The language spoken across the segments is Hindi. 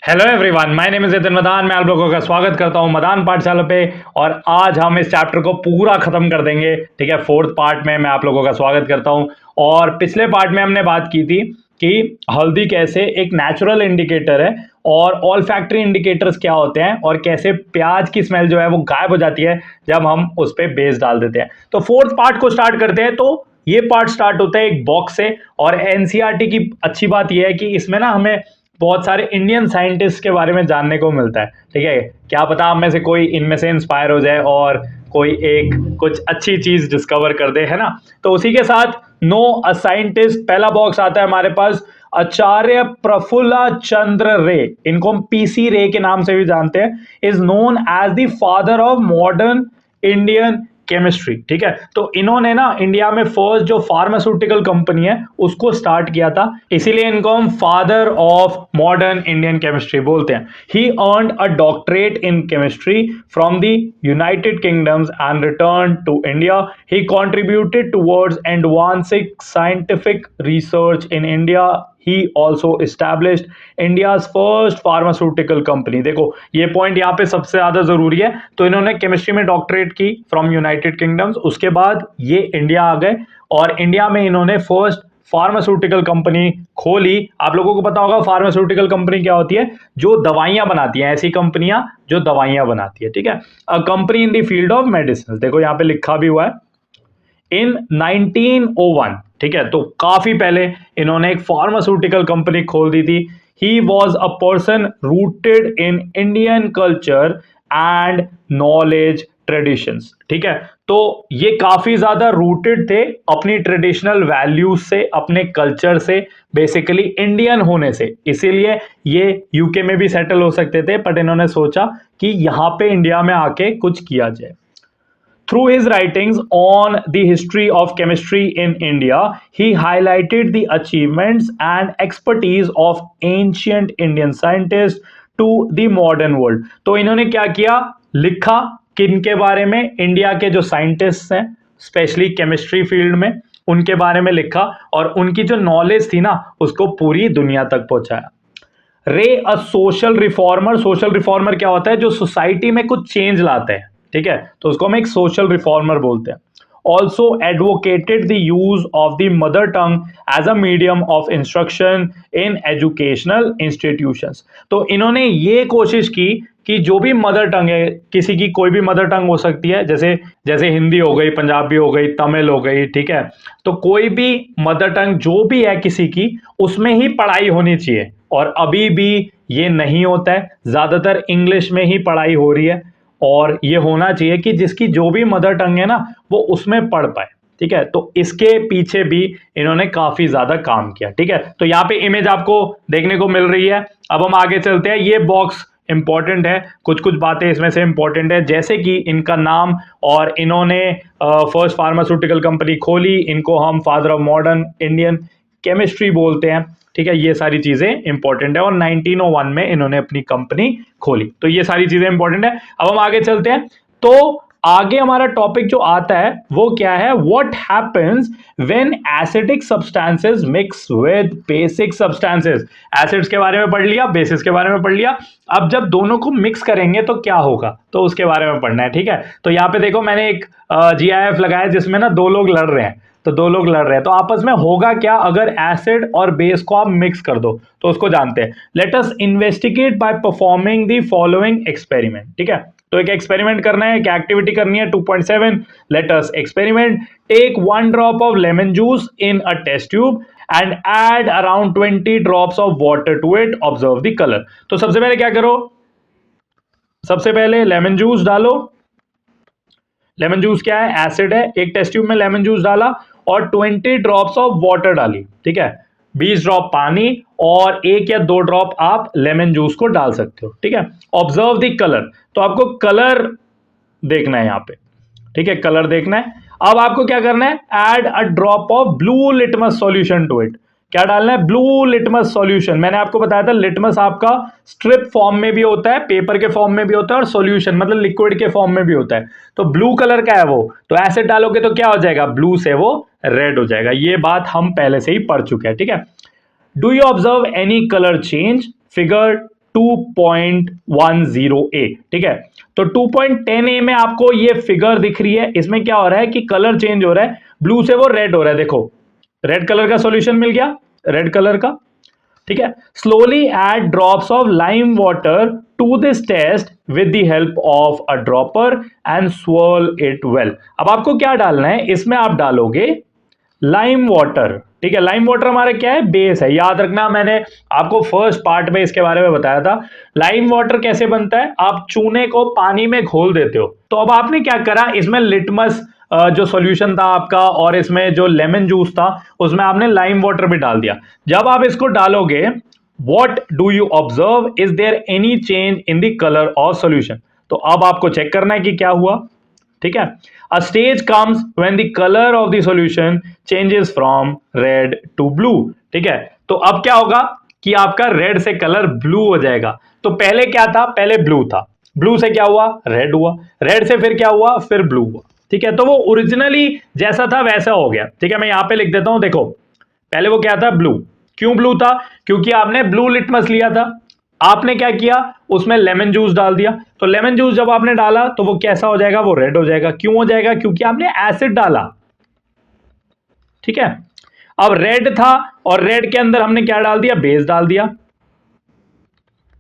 Hello everyone, my name is Nitin Madan. मैं आप लोगों का स्वागत करता हूं मदान पाठशाला पे। और आज हम इस चैप्टर को पूरा खत्म कर देंगे। ठीक है, फोर्थ पार्ट में मैं आप लोगों का स्वागत करता हूं। और पिछले पार्ट में हमने बात की थी कि हल्दी कैसे एक नेचुरल इंडिकेटर है और ऑल फैक्ट्री इंडिकेटर्स क्या होते हैं और कैसे प्याज की स्मेल जो है वो गायब हो जाती है जब हम उस पर बेस डाल देते हैं। तो फोर्थ पार्ट को स्टार्ट करते हैं। तो ये पार्ट स्टार्ट होता है एक बॉक्स से। और एनसीईआरटी की अच्छी बात यह है कि इसमें ना हमें बहुत सारे इंडियन साइंटिस्ट के बारे में जानने को मिलता है। ठीक है, क्या पता आप में से कोई इनमें से इंस्पायर हो जाए और कोई एक कुछ अच्छी चीज डिस्कवर कर दे, है ना। तो उसी के साथ नो अ साइंटिस्ट पहला बॉक्स आता है हमारे पास। आचार्य प्रफुल्ल चंद्र रे, इनको हम पीसी रे के नाम से भी जानते हैं, is known as the father of modern Indian chemistry. ठीक है, तो इन्होंने ना इंडिया में फर्स्ट जो फार्मास्यूटिकल कंपनी है उसको स्टार्ट किया था, इसीलिए इनको हम father of modern Indian chemistry बोलते हैं। He earned a doctorate in chemistry from the United Kingdoms and return to India. He contributed towards advancing scientific research in India. He also established India's first pharmaceutical company। देखो ये पॉइंट यहाँ पे सबसे ज्यादा जरूरी है। तो इन्होंने केमिस्ट्री में डॉक्टरेट की फ्रॉम यूनाइटेड किंगडम्स, उसके बाद ये इंडिया आ गए और इंडिया में इन्होंने फर्स्ट फार्मास्यूटिकल कंपनी खोली। आप लोगों को पता होगा फार्मास्यूटिकल कंपनी क्या होती है, जो दवाइयां बनाती हैं, ऐसी कंपनियां जो दवाइयां बनाती है। ठीक है, a company in the field of medicine. देखो यहाँ पे लिखा भी हुआ है इन 1901। ठीक है, तो काफी पहले इन्होंने एक फार्मास्यूटिकल कंपनी खोल दी थी। He was a person rooted in Indian culture and knowledge traditions. ठीक है, तो ये काफी ज्यादा रूटेड थे अपनी ट्रेडिशनल वैल्यूज से, अपने कल्चर से, बेसिकली इंडियन होने से। इसीलिए ये यूके में भी सेटल हो सकते थे, बट इन्होंने सोचा कि यहां पे इंडिया में आके कुछ किया जाए। Through his writings on the history of chemistry in India, he highlighted the achievements and expertise of ancient Indian scientists to the modern world। तो इन्होंने क्या किया, लिखा किन के बारे में, इंडिया के जो साइंटिस्ट हैं स्पेशली केमिस्ट्री फील्ड में, उनके बारे में लिखा और उनकी जो नॉलेज थी ना उसको पूरी दुनिया तक पहुंचाया। रे a social reformer. Social reformer क्या होता है, जो सोसाइटी में कुछ चेंज लाते हैं। ठीक है, तो उसको हम एक सोशल रिफॉर्मर बोलते हैं। Also advocated the use of the mother tongue as a medium of instruction in educational institutions. तो इन्होंने ये कोशिश की कि जो भी मदर टंग है, किसी की कोई भी मदर टंग हो सकती है, जैसे जैसे हिंदी हो गई, पंजाबी हो गई, तमिल हो गई। ठीक है, तो कोई भी मदर टंग जो भी है किसी की, उसमें ही पढ़ाई होनी चाहिए। और अभी भी ये नहीं होता है, ज्यादातर इंग्लिश में ही पढ़ाई हो रही है। और ये होना चाहिए कि जिसकी जो भी मदर टंग है ना वो उसमें पढ़ पाए। ठीक है, तो इसके पीछे भी इन्होंने काफी ज्यादा काम किया। ठीक है, तो यहाँ पे इमेज आपको देखने को मिल रही है। अब हम आगे चलते हैं। ये बॉक्स इंपॉर्टेंट है, कुछ कुछ बातें इसमें से इंपॉर्टेंट है, जैसे कि इनका नाम, और इन्होंने फर्स्ट फार्मास्यूटिकल कंपनी खोली, इनको हम father of modern Indian chemistry बोलते हैं। ठीक है, ये सारी चीजें इंपॉर्टेंट है और 1901 में इन्होंने अपनी कंपनी खोली। तो ये सारी चीजें इंपॉर्टेंट है। अब हम आगे चलते हैं। तो आगे हमारा टॉपिक जो आता है वो क्या है, what happens when acidic substances mix with basic substances. Acids के बारे में पढ़ लिया, बेसिस के बारे में पढ़ लिया। अब जब दोनों को मिक्स करेंगे तो क्या होगा, तो उसके बारे में पढ़ना है। ठीक है, तो यहाँ पे देखो मैंने एक जीआईएफ लगाया जिसमें ना दो लोग लड़ रहे हैं। तो दो लोग लड़ रहे हैं, तो आपस में होगा क्या अगर एसिड और बेस को आप मिक्स कर दो, तो उसको जानते हैं। Let us investigate by performing the following experiment. ठीक है, तो एक एक्सपेरिमेंट करना है, एक एक्टिविटी करनी है। 2.7 let us experiment. Take 1 drop of lemon juice in a test tube and add around 20 drops of water to it. Observe the colour. तो सबसे पहले क्या करो, सबसे पहले लेमन जूस डालो। लेमन जूस क्या है, एसिड है। एक टेस्ट ट्यूब में लेमन जूस डाला और 20 ड्रॉप्स ऑफ वाटर डाली। ठीक है, 20 ड्रॉप पानी और 1 या 2 ड्रॉप आप लेमन जूस को डाल सकते हो। ठीक है, ऑब्जर्व द कलर। तो आपको कलर देखना है यहाँ पे। ठीक है, कलर देखना है। अब आपको क्या करना है, add a drop of blue litmus solution to it. क्या डालना है, ब्लू लिटमस सॉल्यूशन। मैंने आपको बताया था लिटमस आपका स्ट्रिप फॉर्म में भी होता है, पेपर के फॉर्म में भी होता है, और सॉल्यूशन मतलब लिक्विड के फॉर्म में भी होता है। तो ब्लू कलर का है वो, तो एसिड डालोगे तो क्या हो जाएगा, ब्लू से वो रेड हो जाएगा। ये बात हम पहले से ही पढ़ चुके हैं। ठीक है, do you observe any colour change, figure 2.10A, ठीक है। तो 2.10A में आपको ये फिगर दिख रही है, इसमें क्या हो रहा है कि कलर चेंज हो रहा है, ब्लू से वो रेड हो रहा है, देखो रेड कलर का सॉल्यूशन मिल गया, रेड कलर का, ठीक है। Slowly add drops of lime water to this test with the help of a dropper and swirl it well. अब आपको क्या डालना है, इसमें आप डालोगे लाइम वाटर, ठीक है। लाइम वाटर हमारा क्या है, बेस है, याद रखना, मैंने आपको फर्स्ट पार्ट में इसके बारे में बताया था। लाइम वाटर कैसे बनता है, आप चूने को पानी में घोल देते हो। तो अब आपने क्या करा, इसमें लिटमस जो सॉल्यूशन था आपका और इसमें जो लेमन जूस था उसमें आपने लाइम वाटर भी डाल दिया। जब आप इसको डालोगे, what do you observe, is there any change in the color of solution? तो अब आपको चेक करना है कि क्या हुआ, ठीक है। A stage comes when the color of the solution changes from red to blue, ठीक है। तो अब क्या होगा कि आपका रेड से कलर ब्लू हो जाएगा। तो पहले क्या था, पहले ब्लू था, ब्लू से क्या हुआ, रेड हुआ, रेड से फिर क्या हुआ, फिर ब्लू हुआ, ठीक है। तो वो ओरिजिनली जैसा था वैसा हो गया, ठीक है। मैं यहां पे लिख देता हूं, देखो पहले वो क्या था, ब्लू। क्यों ब्लू था, क्योंकि आपने ब्लू लिटमस लिया था, आपने क्या किया, उसमें लेमन जूस डाल दिया। तो लेमन जूस जब आपने डाला तो वो कैसा हो जाएगा, वो रेड हो जाएगा। क्यों हो जाएगा, क्योंकि आपने एसिड डाला, ठीक है। अब रेड था और रेड के अंदर हमने क्या डाल दिया, बेस डाल दिया।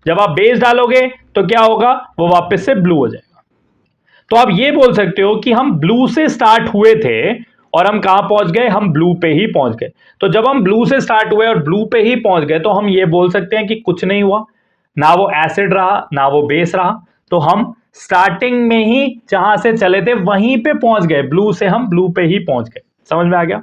जब आप बेस डालोगे तो क्या होगा, वो वापस से ब्लू हो जाएगा। तो आप ये बोल सकते हो कि हम ब्लू से स्टार्ट हुए थे और हम कहां पहुंच गए, हम ब्लू पे ही पहुंच गए। तो जब हम ब्लू से स्टार्ट हुए और ब्लू पे ही पहुंच गए तो हम ये बोल सकते हैं कि कुछ नहीं हुआ, ना वो एसिड रहा ना वो बेस रहा। तो हम स्टार्टिंग में ही जहां से चले थे वहीं पे पहुंच गए, ब्लू से हम ब्लू पे ही पहुंच गए। समझ में आ गया।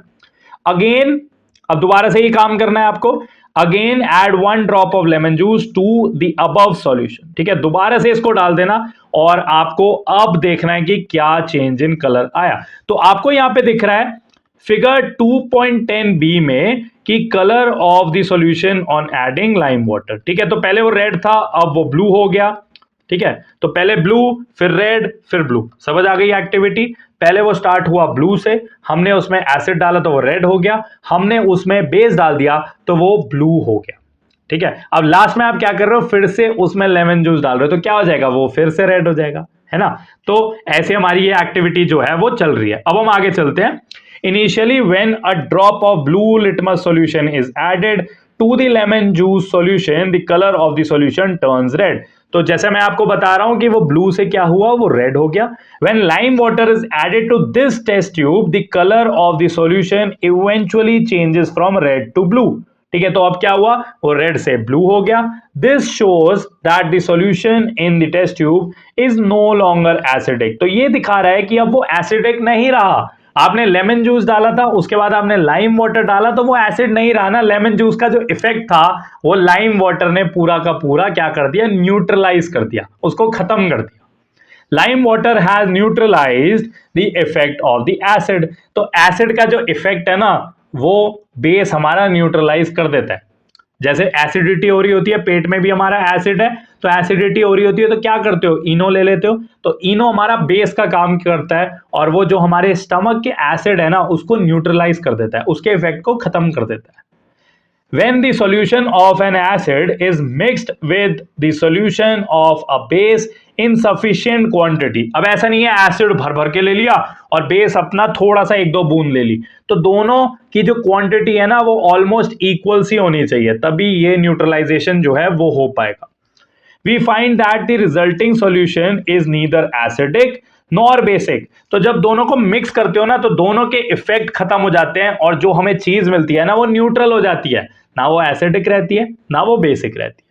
अगेन अब दोबारा से ही काम करना है आपको। Again add 1 drop of lemon juice to the above solution, ठीक है। दोबारा से इसको डाल देना और आपको अब देखना है कि क्या चेंज इन कलर आया। तो आपको यहां पे दिख रहा है फिगर 2.10b में कि colour of the solution on adding lime water, ठीक है। तो पहले वो रेड था, अब वो ब्लू हो गया, ठीक है। तो पहले ब्लू फिर रेड फिर ब्लू, समझ आ गई एक्टिविटी। पहले वो स्टार्ट हुआ ब्लू से, हमने उसमें एसिड डाला तो वो रेड हो गया, हमने उसमें बेस डाल दिया तो वो ब्लू हो गया, ठीक है। अब लास्ट में आप क्या कर रहे हो, फिर से उसमें लेमन जूस डाल रहे हो तो क्या हो जाएगा, वो फिर से रेड हो जाएगा, है ना। तो ऐसे हमारी ये एक्टिविटी जो है वो चल रही है। अब हम आगे चलते हैं। Initially when a drop of blue litmus solution is added to the lemon juice solution the colour of the solution turns red. तो जैसे मैं आपको बता रहा हूं कि वो ब्लू से क्या हुआ, वो रेड हो गया। When lime water is added to this test tube, the color of the solution eventually changes from red to blue. ठीक है, तो अब क्या हुआ, वो रेड से ब्लू हो गया। This shows that the solution in the test tube is no longer acidic. तो ये दिखा रहा है कि अब वो एसिडिक नहीं रहा। आपने लेमन जूस डाला था, उसके बाद आपने लाइम वाटर डाला तो वो एसिड नहीं रहा ना। लेमन जूस का जो इफेक्ट था वो लाइम वाटर ने पूरा का पूरा क्या कर दिया, न्यूट्रलाइज कर दिया, उसको खत्म कर दिया। Lime water has neutralised the effect of the acid. तो एसिड का जो इफेक्ट है ना वो बेस हमारा न्यूट्रलाइज कर देता है। जैसे एसिडिटी हो रही होती है, पेट में भी हमारा एसिड है, तो एसिडिटी हो रही होती है तो क्या करते हो, इनो ले लेते हो। तो इनो हमारा बेस का काम करता है और वो जो हमारे स्टमक के एसिड है ना उसको न्यूट्रलाइज कर देता है, उसके इफेक्ट को खत्म कर देता है। When the solution of an acid is mixed with the solution of a base in sufficient quantity, अब ऐसा नहीं है एसिड भर भर के ले लिया और बेस अपना थोड़ा सा 1-2 बूंद ले ली, तो दोनों की जो क्वांटिटी है ना वो ऑलमोस्ट इक्वल सी होनी चाहिए, तभी ये न्यूट्रलाइजेशन जो है वो हो पाएगा। We find that the resulting solution is neither acidic nor basic. तो जब दोनों को मिक्स करते हो ना तो दोनों के इफेक्ट खत्म हो जाते हैं और जो हमें चीज मिलती है ना वो न्यूट्रल हो जाती है, ना वो एसिडिक रहती है ना वो बेसिक रहती है।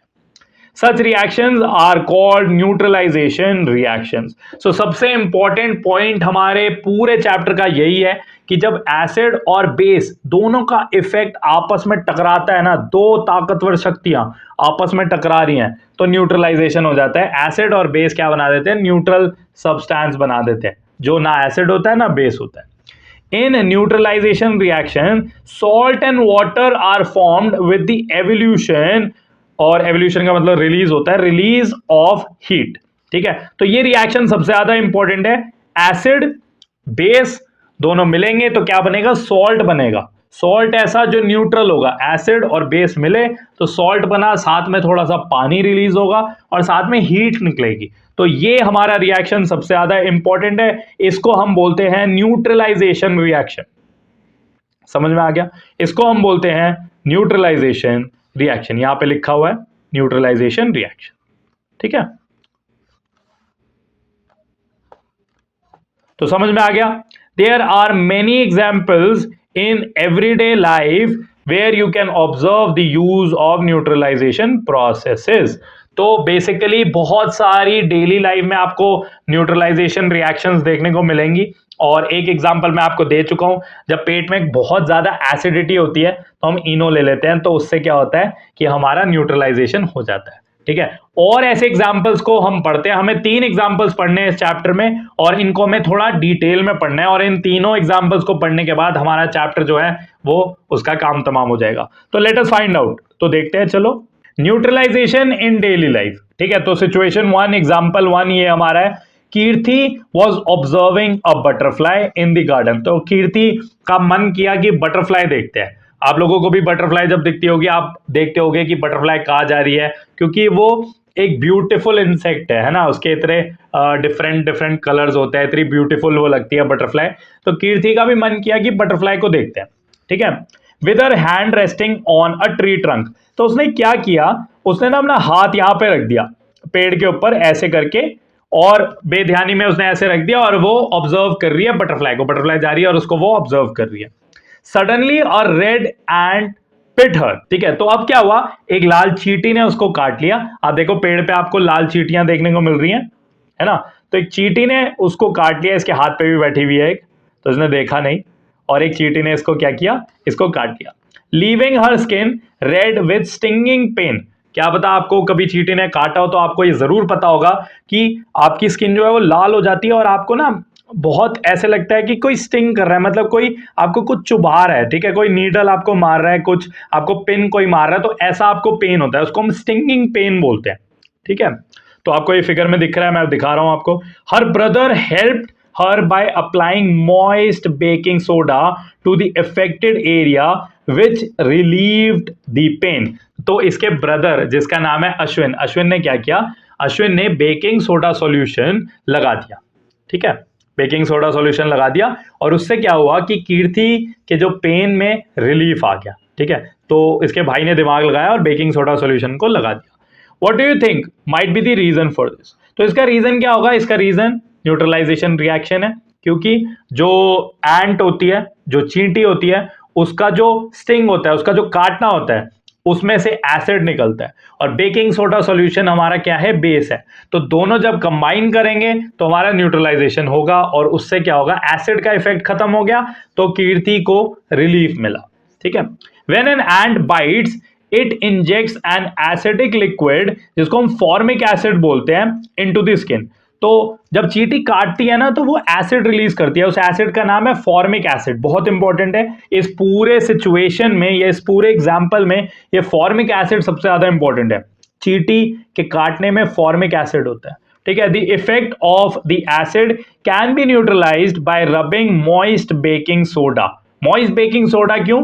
Such reactions are called neutralization reactions. So सबसे इंपॉर्टेंट पॉइंट हमारे पूरे चैप्टर का यही है कि जब एसिड और बेस दोनों का इफेक्ट आपस में टकराता है ना, दो ताकतवर शक्तियां आपस में टकरा रही हैं तो न्यूट्रलाइजेशन हो जाता है। एसिड और बेस क्या बना देते हैं, न्यूट्रल सब्सटेंस बना देते हैं, जो ना एसिड होता है ना बेस होता है। In neutralization reaction, salt and water are formed with the evolution, और एवोल्यूशन का मतलब रिलीज होता है, रिलीज ऑफ हीट, ठीक है। तो ये रिएक्शन सबसे ज्यादा इंपॉर्टेंट है। एसिड बेस दोनों मिलेंगे तो क्या बनेगा, सॉल्ट बनेगा। सॉल्ट ऐसा जो न्यूट्रल होगा, एसिड और बेस मिले तो सॉल्ट बना, साथ में थोड़ा सा पानी रिलीज होगा और साथ में हीट निकलेगी। तो ये हमारा रिएक्शन सबसे ज्यादा इंपॉर्टेंट है, इसको हम बोलते हैं न्यूट्रलाइजेशन रिएक्शन। समझ में आ गया? इसको हम बोलते हैं न्यूट्रलाइजेशन रिएक्शन, यहां पे लिखा हुआ है न्यूट्रलाइजेशन रिएक्शन। ठीक है, तो समझ में आ गया? There are many examples in everyday life where you can observe the use of neutralisation processes. तो बेसिकली बहुत सारी डेली लाइफ में आपको न्यूट्रलाइजेशन रिएक्शंस देखने को मिलेंगी, और एक एग्जांपल मैं आपको दे चुका हूं। जब पेट में बहुत ज्यादा एसिडिटी होती है तो हम इनो ले लेते हैं, तो उससे क्या होता है कि हमारा न्यूट्रलाइजेशन हो जाता है। ठीक है, और ऐसे एग्जाम्पल्स को हम पढ़ते हैं, हमें 3 एग्जाम्पल्स पढ़ने हैं इस चैप्टर में, और इनको हमें थोड़ा डिटेल में पढ़ना है, और इन तीनों एग्जाम्पल्स को पढ़ने के बाद हमारा चैप्टर जो है वो उसका काम तमाम हो जाएगा। तो लेट अस फाइंड आउट, तो देखते हैं। चलो, न्यूट्रलाइजेशन इन डेली लाइफ। ठीक है, तो सिचुएशन 1, एग्जाम्पल 1 ये हमारा है, Kirti was observing a butterfly in the garden. तो कीर्ति का मन किया कि बटरफ्लाई देखते हैं। आप लोगों को भी बटरफ्लाई जब दिखती होगी, आप देखते होगे कि बटरफ्लाई कहाँ जा रही है, क्योंकि वो एक ब्यूटीफुल इंसेक्ट है ना, उसके इतने डिफरेंट डिफरेंट कलर्स होते हैं, इतनी ब्यूटीफुल वो लगती है बटरफ्लाई। तो कीर्ति का भी मन किया कि बटरफ्लाई को देखते हैं। ठीक है, with her hand resting on a tree trunk. तो उसने क्या किया, उसने ना अपना हाथ यहाँ पे रख दिया पेड़ के ऊपर ऐसे करके, और बेध्यानी में उसने ऐसे रख दिया, और वो ऑब्जर्व कर रही है बटरफ्लाई को। बटरफ्लाई जा रही है और उसको वो ऑब्जर्व कर रही है। सडनली अ रेड एंड पिट हर। ठीक है, तो अब क्या हुआ, एक लाल चींटी ने उसको काट लिया। आप देखो पेड़ पे आपको लाल चींटियां देखने को मिल रही हैं, है ना। तो एक चींटी ने उसको काट लिया, इसके हाथ पे भी बैठी हुई है एक, तो इसने देखा नहीं, और एक चींटी ने इसको क्या किया, इसको काट लिया। Leaving her skin red with stinging pain. क्या पता आपको कभी चींटी ने काटा हो, तो आपको ये जरूर पता होगा कि आपकी स्किन जो है वो लाल हो जाती है, और आपको ना बहुत ऐसे लगता है कि कोई स्टिंग कर रहा है, मतलब कोई आपको कुछ चुभा रहा है। ठीक है, कोई नीडल आपको मार रहा है, कुछ आपको पिन कोई मार रहा है, तो ऐसा आपको पेन होता है, उसको हम स्टिंगिंग पेन बोलते हैं। ठीक है, तो आपको ये फिगर में दिख रहा है, मैं दिखा रहा हूं आपको। Her brother helped her by applying moist baking soda to the affected area which relieved the pain। तो इसके ब्रदर जिसका नाम है अश्विन, अश्विन ने क्या किया, अश्विन ने बेकिंग सोडा सॉल्यूशन लगा दिया। ठीक है, बेकिंग सोडा सॉल्यूशन लगा दिया, और उससे क्या हुआ कि कीर्ति के जो पेन में रिलीफ आ गया। ठीक है, तो इसके भाई ने दिमाग लगाया और बेकिंग सोडा सॉल्यूशन को लगा दिया। What do you think might be the reason for this? तो इसका रीजन क्या होगा, इसका रीजन न्यूट्रलाइजेशन रिएक्शन है, क्योंकि जो एंट होती है, जो चींटी होती है, उसका जो स्टिंग होता है, उसका जो काटना होता है, उसमें से एसिड निकलता है, और बेकिंग सोडा सॉल्यूशन हमारा क्या है, बेस है। तो दोनों जब कंबाइन करेंगे तो हमारा न्यूट्रलाइजेशन होगा, और उससे क्या होगा, एसिड का इफेक्ट खत्म हो गया, तो कीर्ति को रिलीफ मिला। ठीक है, when an ant bytes it injects an acidic liquid, जिसको हम फॉर्मिक एसिड बोलते हैं, इनटू द स्किन। तो जब चींटी काटती है ना, तो वो एसिड रिलीज करती है, उस एसिड का नाम है फॉर्मिक एसिड। बहुत इंपॉर्टेंट है इस पूरे सिचुएशन में, या इस पूरे एग्जांपल में, ये फॉर्मिक एसिड सबसे ज्यादा इंपॉर्टेंट है। चींटी के काटने में फॉर्मिक एसिड होता है। ठीक है, the effect of the acid can be neutralised bye rubbing moist baking soda. Moist baking soda क्यों?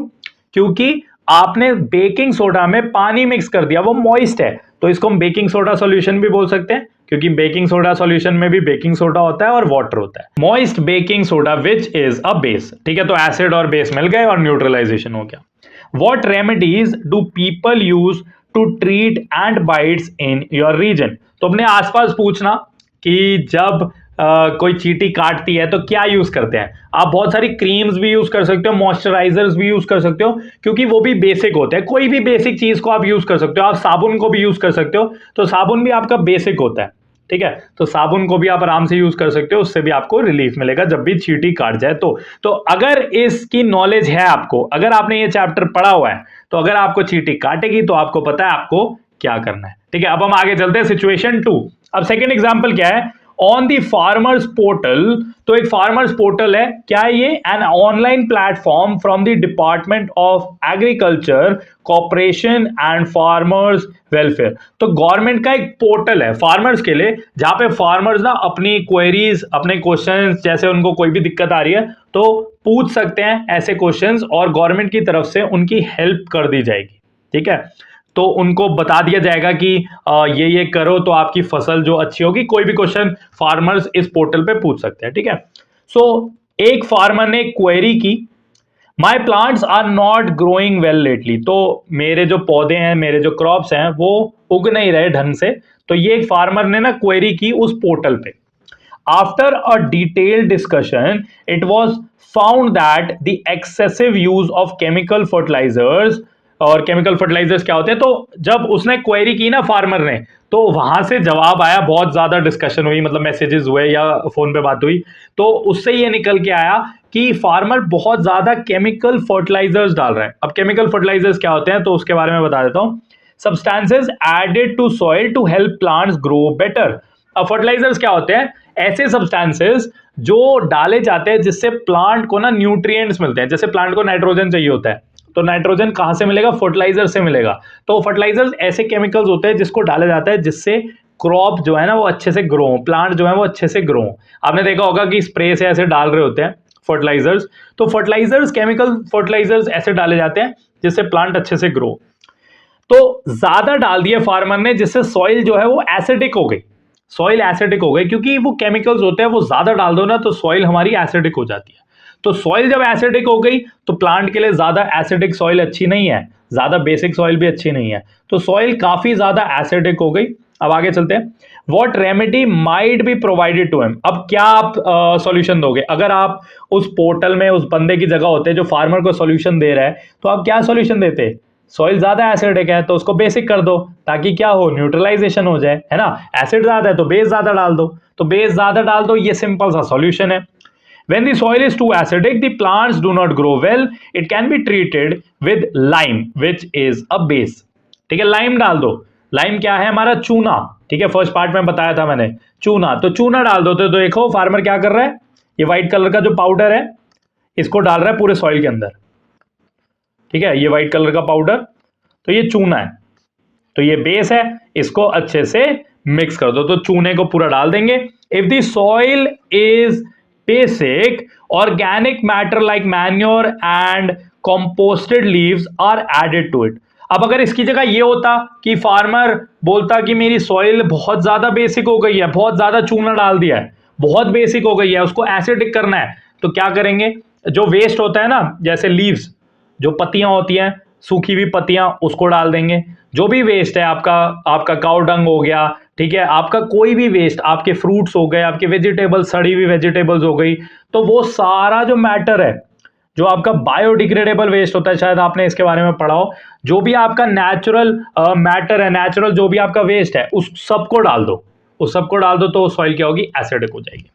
क्योंकि आपने बेकिंग सोडा में पानी मिक्स कर दिया, वो मॉइस्ट है, तो इसको हम बेकिंग सोडा सॉल्यूशन भी बोल सकते हैं, क्योंकि बेकिंग सोडा सॉल्यूशन में भी बेकिंग सोडा होता है और वाटर होता है। Moist baking soda which is a base. ठीक है, तो एसिड और बेस मिल गए और न्यूट्रलाइजेशन हो गया। What remedies do people use to treat ant bites in your region? तो अपने आसपास पूछना कि जब कोई चींटी काटती है तो क्या यूज करते हैं। आप बहुत सारी क्रीम्स भी यूज कर सकते हो, मॉइस्चराइजर्स भी यूज कर सकते हो, क्योंकि वो भी बेसिक होते हैं। कोई भी बेसिक चीज को आप यूज कर सकते हो, आप साबुन को भी यूज कर सकते हो, तो साबुन भी आपका बेसिक होता है। ठीक है, तो साबुन को भी आप आराम से यूज कर सकते हो, उससे भी आपको रिलीफ मिलेगा जब भी चींटी काट जाए। तो अगर इसकी नॉलेज है आपको, अगर आपने ये चैप्टर पढ़ा हुआ है, तो अगर आपको चींटी काटेगी तो आपको पता है आपको क्या करना है। ठीक है, अब हम आगे चलते हैं सिचुएशन 2। अब सेकेंड एग्जाम्पल क्या है, ऑन द फार्मर्स पोर्टल। तो एक फार्मर्स पोर्टल है, क्या है ये? An online platform from the department of agriculture, corporation and farmers welfare. तो गवर्नमेंट का एक पोर्टल है फार्मर्स के लिए, जहां पे फार्मर्स ना अपनी क्वेरीज, अपने क्वेश्चंस, जैसे उनको कोई भी दिक्कत आ रही है तो पूछ सकते हैं ऐसे क्वेश्चंस, और गवर्नमेंट की तरफ से उनकी हेल्प कर दी जाएगी। ठीक है, तो उनको बता दिया जाएगा कि ये करो तो आपकी फसल जो अच्छी होगी। कोई भी क्वेश्चन फार्मर्स इस पोर्टल पे पूछ सकते हैं। ठीक है, सो एक फार्मर ने क्वेरी की, my plants are not growing well lately. तो मेरे जो पौधे हैं, मेरे जो क्रॉप्स हैं, वो उग नहीं रहे ढंग से। तो ये एक फार्मर ने ना क्वेरी की उस पोर्टल पे। After a detailed discussion it was found that the excessive use of chemical fertilisers. और केमिकल फर्टिलाइजर्स क्या होते हैं? तो जब उसने क्वेरी की ना फार्मर ने, तो वहां से जवाब आया, बहुत ज्यादा डिस्कशन हुई, मतलब मैसेजेस हुए या फोन पे बात हुई, तो उससे ये निकल के आया कि फार्मर बहुत ज्यादा केमिकल फर्टिलाइजर्स डाल रहा है। अब केमिकल फर्टिलाइजर्स क्या होते हैं तो उसके बारे में बता देता हूं। Substances added to soil to help plants grow better. अब फर्टिलाइजर्स क्या होते हैं? ऐसे सब्सटेंसेस जो डाले जाते हैं जिससे प्लांट को ना न्यूट्रिएंट्स मिलते हैं। जैसे प्लांट को नाइट्रोजन चाहिए होता है, तो नाइट्रोजन कहां से मिलेगा? फर्टिलाइजर से मिलेगा। तो फर्टिलाइजर्स ऐसे केमिकल्स होते हैं जिसको डाला जाता है जिससे क्रॉप जो है ना वो अच्छे से ग्रो हो, प्लांट जो है वो अच्छे से ग्रो हो। आपने देखा होगा कि स्प्रे से ऐसे डाल रहे होते हैं फर्टिलाइजर्स। तो फर्टिलाइजर्स, केमिकल फर्टिलाइजर्स ऐसे डाले जाते हैं जिससे प्लांट अच्छे से ग्रो। तो ज्यादा डाल दिए फार्मर ने, जिससे सॉइल जो है वो एसिडिक हो गई। सॉइल एसिडिक हो गई क्योंकि वो केमिकल्स होते हैं, वो ज्यादा डाल दो ना तो सॉइल हमारी एसिडिक हो जाती है। तो सॉइल जब एसिडिक हो गई तो प्लांट के लिए ज्यादा एसिडिक सॉइल अच्छी नहीं है, ज्यादा बेसिक सॉइल भी अच्छी नहीं है। तो सॉइल काफी ज्यादा एसिडिक हो गई। अब आगे चलते हैं। What remedy might be provided to him. अब क्या आप सॉल्यूशन दोगे? अगर आप उस पोर्टल में उस बंदे की जगह होते जो फार्मर को सॉल्यूशन दे रहा है, तो आप क्या सॉल्यूशन देते? सॉइल ज्यादा एसिडिक है तो उसको बेसिक कर दो, ताकि क्या हो? न्यूट्रलाइजेशन हो जाए, है ना। एसिड ज्यादा है तो बेस ज्यादा डाल दो, तो बेस ज्यादा डाल दो, ये सिंपल सा सॉल्यूशन है। When the soil is too acidic, the plants do not grow well. It can be treated with lime, which is a base. ठीक है, लाइम डाल दो। लाइम क्या है? हमारा चूना। ठीक है, फर्स्ट पार्ट में बताया था मैंने, चूना। तो चूना डाल दो। तो देखो फार्मर क्या कर रहा है, ये व्हाइट कलर का जो पाउडर है इसको डाल रहा है पूरे सॉइल के अंदर। ठीक है, ये व्हाइट कलर का पाउडर, तो ये चूना है, तो ये बेस है, इसको अच्छे से मिक्स कर दो। तो चूने को पूरा डाल देंगे। If the soil is basic, organic matter like manure and composted leaves are added to it. अब अगर इसकी जगह ये होता कि फार्मर बोलता कि मेरी सॉइल बहुत ज्यादा बेसिक हो गई है, बहुत ज्यादा चूना डाल दिया है, बहुत बेसिक हो गई है, उसको एसिडिक करना है, तो क्या करेंगे? जो वेस्ट होता है ना, जैसे लीव्स, जो पत्तियां होती हैं, सूखी हुई पत्तियां, उसको डाल देंगे। जो भी वेस्ट है आपका, आपका काउ डंग हो गया, ठीक है, आपका कोई भी वेस्ट, आपके फ्रूट्स हो गए, आपके वेजिटेबल्स, सड़ी हुई वेजिटेबल्स हो गई, तो वो सारा जो मैटर है, जो आपका बायोडिग्रेडेबल वेस्ट होता है, शायद आपने इसके बारे में पढ़ा हो, जो भी आपका नेचुरल मैटर है, नेचुरल जो भी आपका वेस्ट है, उस सबको डाल दो। उस सबको डाल दो तो सॉइल क्या होगी? एसिडिक हो जाएगी।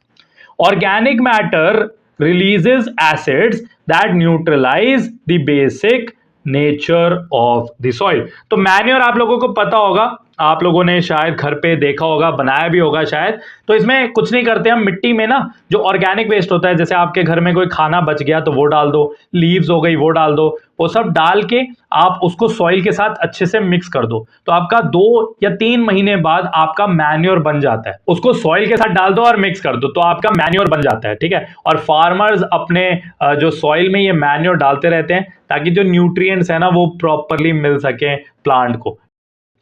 Organic matter releases acids that neutralize the basic nature of the soil. तो मैन्योर आप लोगों को पता होगा, आप लोगों ने शायद घर पे देखा होगा, बनाया भी होगा शायद। तो इसमें कुछ नहीं करते हम, मिट्टी में ना जो ऑर्गेनिक वेस्ट होता है, जैसे आपके घर में कोई खाना बच गया तो वो डाल दो, लीव्स हो गई वो डाल दो, वो सब डाल के आप उसको सॉइल के साथ अच्छे से मिक्स कर दो। तो आपका 2 या 3 महीने बाद आपका मैन्योर बन जाता है। उसको सॉइल के साथ डाल दो और मिक्स कर दो तो आपका मैन्योर बन जाता है। ठीक है, और फार्मर्स अपने जो सॉइल में ये मैन्योर डालते रहते हैं ताकि जो न्यूट्रिएंट्स है ना वो प्रॉपरली मिल सके प्लांट को।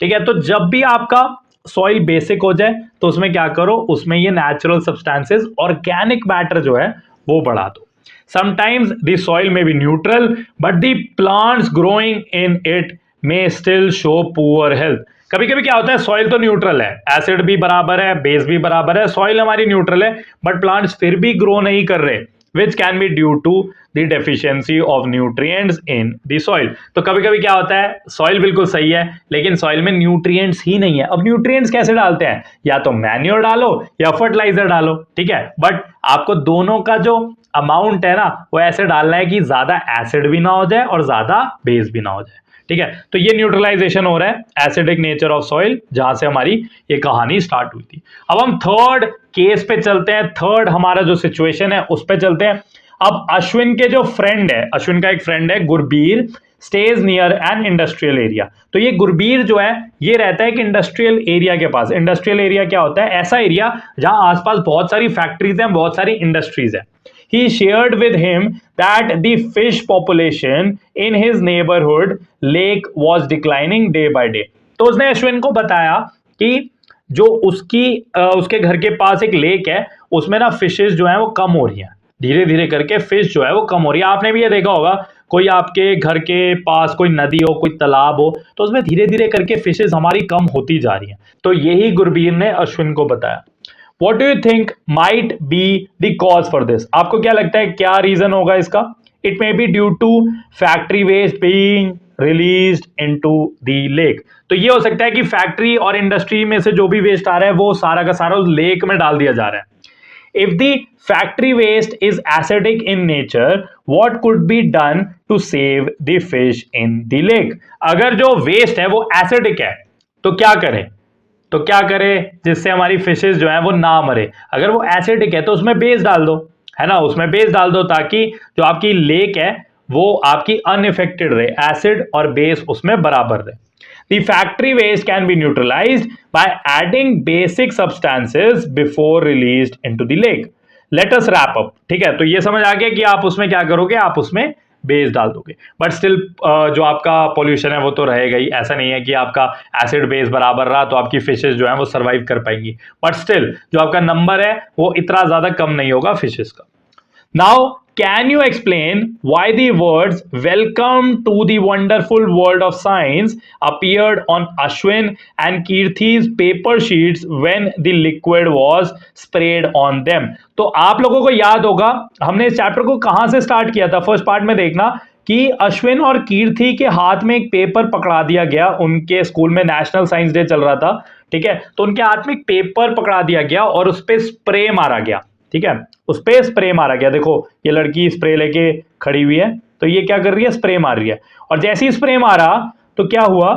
ठीक है, तो जब भी आपका सॉइल बेसिक हो जाए तो उसमें क्या करो? उसमें ये नेचुरल सब्सटेंसेस, ऑर्गेनिक मैटर जो है वो बढ़ा दो। Sometimes the soil may be neutral, but the plants growing in it may still show poor health. कभी कभी क्या होता है, सॉइल तो न्यूट्रल है, एसिड भी बराबर है, बेस भी बराबर है, सॉइल हमारी न्यूट्रल है, बट प्लांट्स फिर भी ग्रो नहीं कर रहे, which can be due to the deficiency of nutrients in the soil. तो कभी कभी क्या होता है, सॉइल बिल्कुल सही है लेकिन सॉइल में न्यूट्रिएंट्स ही नहीं है। अब न्यूट्रिएंट्स कैसे डालते हैं? या तो मैन्योर डालो या फर्टिलाइजर डालो। ठीक है, बट आपको दोनों का जो अमाउंट है ना वो ऐसे डालना है कि ज्यादा एसिड भी ना हो जाए और ज्यादा बेस भी ना हो जाए। ठीक है। तो ये न्यूट्रलाइजेशन हो रहा है एसिडिक नेचर ऑफ सॉइल, जहां से हमारी ये कहानी स्टार्ट हुई थी। अब हम थर्ड केस पे चलते हैं, थर्ड हमारा जो सिचुएशन है उस पे चलते हैं। अब अश्विन के जो फ्रेंड है, अश्विन का एक फ्रेंड है Gurbir, stage near an industrial area. तो ये गुरबीर जो है ये रहता है कि इंडस्ट्रियल एरिया के पास। इंडस्ट्रियल एरिया क्या होता है? ऐसा एरिया जहां आसपास बहुत सारी फैक्ट्रीज हैं, बहुत सारी इंडस्ट्रीज है। He shared with him that the fish population in his neighborhood lake was declining day by day. तो उसने अश्विन को बताया कि जो उसके घर के पास एक लेक है, उसमें ना फिशेस जो है वो कम हो रही हैं, धीरे धीरे करके फिश जो है वो कम हो रही है। आपने भी ये देखा होगा, कोई आपके घर के पास कोई नदी हो, कोई तालाब हो, तो उसमें धीरे धीरे करके फिशेस हमारी कम होती जा रही हैं। तो यही गुरबीर ने अश्विन को बताया। What do you think might be the cause for this? आपको क्या लगता है क्या रीजन होगा इसका? It may be due to factory waste being released into the lake. तो ये हो सकता है कि फैक्ट्री और इंडस्ट्री में से जो भी वेस्ट आ रहा है वो सारा का सारा उस लेक में डाल दिया जा रहा है। If the factory waste is acidic in nature, what could be done to save the fish in the lake? अगर जो वेस्ट है वो एसिडिक है तो क्या करें? तो क्या करें जिससे हमारी फिशेस जो है वो ना मरे? अगर वो एसिडिक है तो उसमें बेस डाल दो, है ना, उसमें बेस डाल दो ताकि जो आपकी लेक है वो आपकी अनइफेक्टेड रहे, एसिड और बेस उसमें बराबर रहे। The factory waste can be neutralized by adding basic substances before released into the lake. Let us wrap up. ठीक है, तो ये समझ आ गया कि आप उसमें क्या करोगे, आप उसमें बेस डाल दोगे, बट स्टिल जो आपका पॉल्यूशन है वो तो रहेगा ही। ऐसा नहीं है कि आपका एसिड बेस बराबर रहा तो आपकी फिशेस जो है वो सर्वाइव कर पाएंगी, बट स्टिल जो आपका नंबर है वो इतना ज्यादा कम नहीं होगा फिशेस का। Now, can you explain why the words "Welcome to the wonderful world of science" appeared on Ashwin and Kirti's paper sheets when the liquid was sprayed on them? तो आप लोगों को याद होगा हमने इस चैप्टर को कहां से स्टार्ट किया था। फर्स्ट पार्ट में देखना कि अश्विन और कीर्ति के हाथ में एक पेपर पकड़ा दिया गया। उनके स्कूल में नेशनल साइंस डे चल रहा था, ठीक है, तो उनके हाथ में एक पेपर पकड़ा दिया गया और उस पर स्प्रे मारा गया। ठीक है, उस पे स्प्रे मारा गया। देखो ये लड़की स्प्रे लेके खड़ी हुई है, तो ये क्या कर रही है, स्प्रे मार रही है। और जैसे ही स्प्रे मारा तो क्या हुआ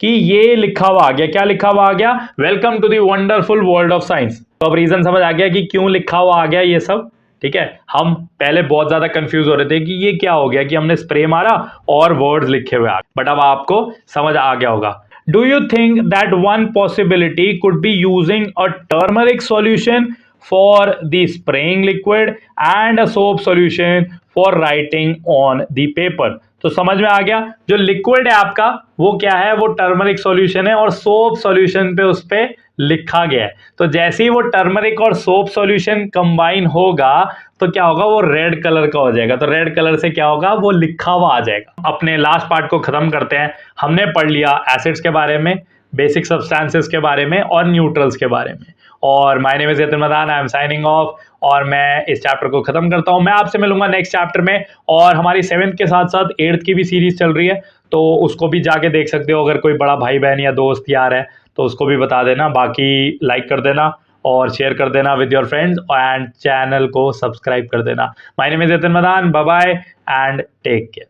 कि ये लिखा हुआ आ गया। क्या लिखा हुआ आ गया? Welcome to the wonderful world of science. तो अब रीजन समझ आ गया कि क्यों लिखा हुआ आ गया ये सब। ठीक है, हम पहले बहुत ज्यादा कंफ्यूज हो रहे थे कि ये क्या हो गया कि हमने स्प्रे मारा और वर्ड्स लिखे हुए आ गए, बट अब आपको समझ आ गया होगा। Do you think that one possibility could be using a turmeric solution for the spraying liquid and a soap solution for writing on the paper? तो समझ में आ गया, जो लिक्विड है आपका वो क्या है, वो टर्मरिक सॉल्यूशन है और सोप सॉल्यूशन पे उस पे लिखा गया है। तो जैसे ही वो टर्मरिक और सोप सॉल्यूशन कंबाइन होगा तो क्या होगा, वो रेड कलर का हो जाएगा। तो रेड कलर से क्या होगा, वो लिखा हुआ आ जाएगा। अपने लास्ट पार्ट को खत्म करते हैं। हमने पढ़ लिया एसिड्स के बारे में, बेसिक सब्सटेंसेस के बारे में और न्यूट्रल्स के बारे में। और my name is Yatin Madan, I am signing off. और मैं इस चैप्टर को खत्म करता हूं। मैं आपसे मिलूंगा नेक्स्ट चैप्टर में। और हमारी 7th के साथ साथ 8th की भी सीरीज चल रही है, तो उसको भी जाके देख सकते हो। अगर कोई बड़ा भाई बहन या दोस्त यार है तो उसको भी बता देना। बाकी लाइक कर देना और शेयर कर देना with your friends and channel को सब्सक्राइब कर देना। My name is Yatin Madan, bye bye and take care.